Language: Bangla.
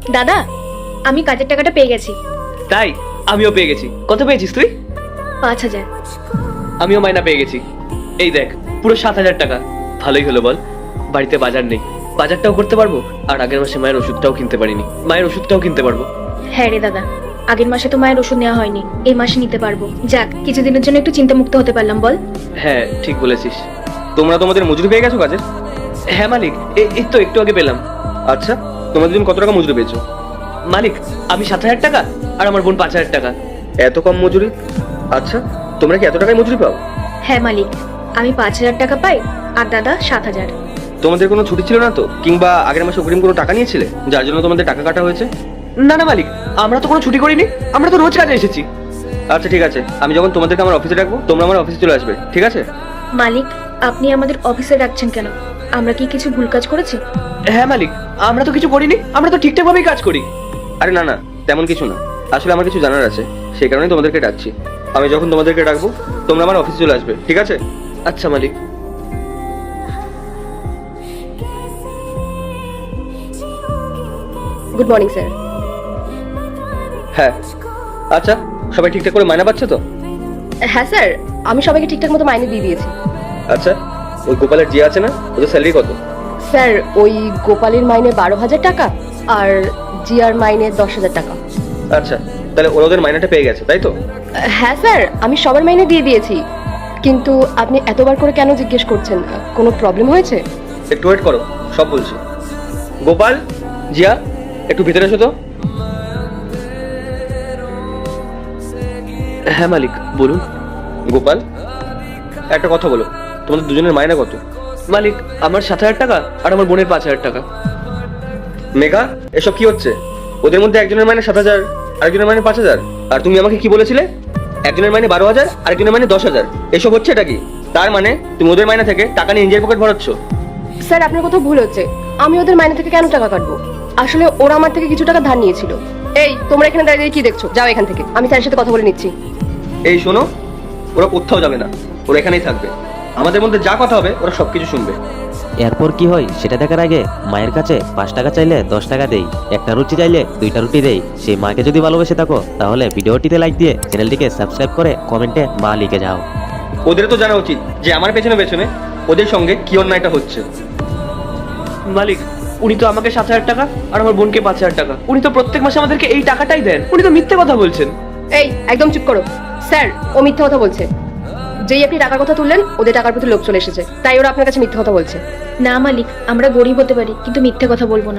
দাদা, আমি কাজের টাকাটা পেয়ে গেছি। তাই? আমিও পেয়ে গেছি। কত পেয়েছিস তুই? 5,000। আমিও মাইনা পেয়ে গেছি। এই দেখ, পুরো 7,000 টাকা। ভালোই হলো বল, বাড়িতে বাজার নেই, বাজারটাও করতে পারবো, আর আগের মাসে মায়ের ওষুধটাও কিনতে পারিনি, মায়ের ওষুধটাও কিনতে পারবো। হ্যাঁ রে দাদা, আগের মাসে তো মায়ের ওষুধ নেওয়া হয়নি, এই মাসে নিতে পারবো। যাক, কিছুদিনের জন্য একটু চিন্তামুক্ত হতে পারলাম বল। হ্যাঁ, ঠিক বলেছিস। তোমরা তোমাদের মজুরি পেয়ে গেছো কাজের? হ্যাঁ মালিক, এই তো একটু আগে পেলাম। আচ্ছা, তোমরা দুজন কত টাকা মজুরি পেয়েছো? মালিক, আমি 7,000 টাকা আর আমার বোন 5,000 টাকা। এত কম মজুরি? আচ্ছা, তোমরা কি এত টাকায় মজুরি পাও? হ্যাঁ মালিক, আমি 5,000 টাকা পাই আর দাদা 7,000। তোমাদের কোনো ছুটি ছিল না তো, কিংবা আগের মাসে অগ্রিম কোনো টাকা নিয়েছিলে যার জন্য তোমাদের টাকা কাটা হয়েছে? না না মালিক, আমরা তো কোনো ছুটি করিনি, আমরা তো রোজ কাজে এসেছি। আচ্ছা ঠিক আছে, আমি যখন তোমাদেরকে আমার অফিসে রাখবো তোমরা আমার অফিসে চলে আসবে, ঠিক আছে? মালিক, আপনি আমাদের অফিসে রাখছেন কেন? আমরা কি কিছু ভুল কাজ করেছি? হ্যাঁ মালিক, আমরা তো কিছু করিনি, আমরা তো ঠিকঠাক ভাবেই কাজ করি। আরে না না, তেমন কিছু না। আসলে আমার কিছু জানার আছে, সেই কারণেই তোমাদেরকে ডাকছি। আমি যখন তোমাদেরকে ডাকবো তোমরা আমার অফিসে চলে আসবে, ঠিক আছে? আচ্ছা মালিক। Good morning sir. হ্যাঁ। আচ্ছা, সবাই ঠিকঠাক করে মাইনা পাচ্ছে তো? হ্যাঁ স্যার, আমি সবাইকে ঠিকঠাক মতো মাইনে দিয়ে দিয়েছি। আচ্ছা, ওই গোপালের যে আছে না, ওদের স্যালারি কত? স্যার, ওই গোপালের মাইনে 12,000 টাকা আর জিয়ার মাইনে 10,000 টাকা। আচ্ছা, তাহলে ওদের মাইনাটা পেয়ে গেছে, তাই তো? হ্যাঁ স্যার, আমি সবার মাইনে দিয়ে দিয়েছি। কিন্তু আপনি এতবার করে কেন জিজ্ঞেস করছেন? কোনো প্রবলেম হয়েছে? একটু ওয়েট করো, সব বলছি। গোপাল, জিয়া, একটু ভিতরে এসো তো। হ্যাঁ মালিক, বলুন। গোপাল, একটা কথা বলো, তোমাদের দুজনের মাইনা কত? মালিক, আমার 7,000 টাকা আর আমার বোনের 5,000 টাকা। মেঘা, এসব কি হচ্ছে? ওদের মধ্যে একজনের মাইনে 7,000, আরেকজনের মাইনে 5,000, আর তুমি আমাকে কি বলেছিলে? একজনের মাইনে 12,000, আরেকজনের মাইনে 10,000। এসব হচ্ছে এটা কি? তার মানে তুমি ওদের মাইনা থেকে টাকা নিয়ে নিজের পকেট ভরাচ্ছ? স্যার, আপনার কোথাও ভুল হচ্ছে। আমি ওদের মাইনে থেকে কেন টাকা কাটবো? আসলে ওরা আমার থেকে কিছু টাকা ধার নিয়েছিল। এই, তোমরা এখানে দাঁড়িয়ে দাঁড়িয়ে কি দেখছো? যাও এখান থেকে, আমি স্যারের সাথে কথা বলে নিচ্ছি। এই শোনো, ওরা কোথাও যাবে না, ওরা এখানেই থাকবে। আমাদের মধ্যে যা কথা হবে ওরা সবকিছু শুনবে। এরপর কি হয় সেটা দেখার আগে মায়ের কাছে 5 টাকা চাইলে 10 টাকা দেই, একটা রুটি চাইলে 2টা রুটি দেই। সেই মাকে যদি ভালোবেসে থাকো তাহলে ভিডিওটিতে লাইক দিয়ে চ্যানেলটিকে সাবস্ক্রাইব করে কমেন্টে মা লিখে যাও। ওদের তো জানা উচিত যে আমার পেছনে পেছনে ওদের সঙ্গে কি অন্যায়টা হচ্ছে। মালিক, উনি তো আমাকে 7,000 টাকা আর আমার বোনকে 5,000 টাকা, উনি তো প্রত্যেক মাসে আমাদেরকে এই টাকাটাই দেন। উনি তো মিথ্যে কথা বলছেন। এই, একদম চুপ করো। স্যার, ও মিথ্যা কথা বলছে। যেই আপনি টাকার কথা তুললেন, ওদের টাকার প্রতি লোভ চলে এসেছে, তাই ওরা আপনার কাছে মিথ্যা কথা বলছে। না মালিক, আমরা গরিব হতে পারি কিন্তু মিথ্যে কথা বলবো না।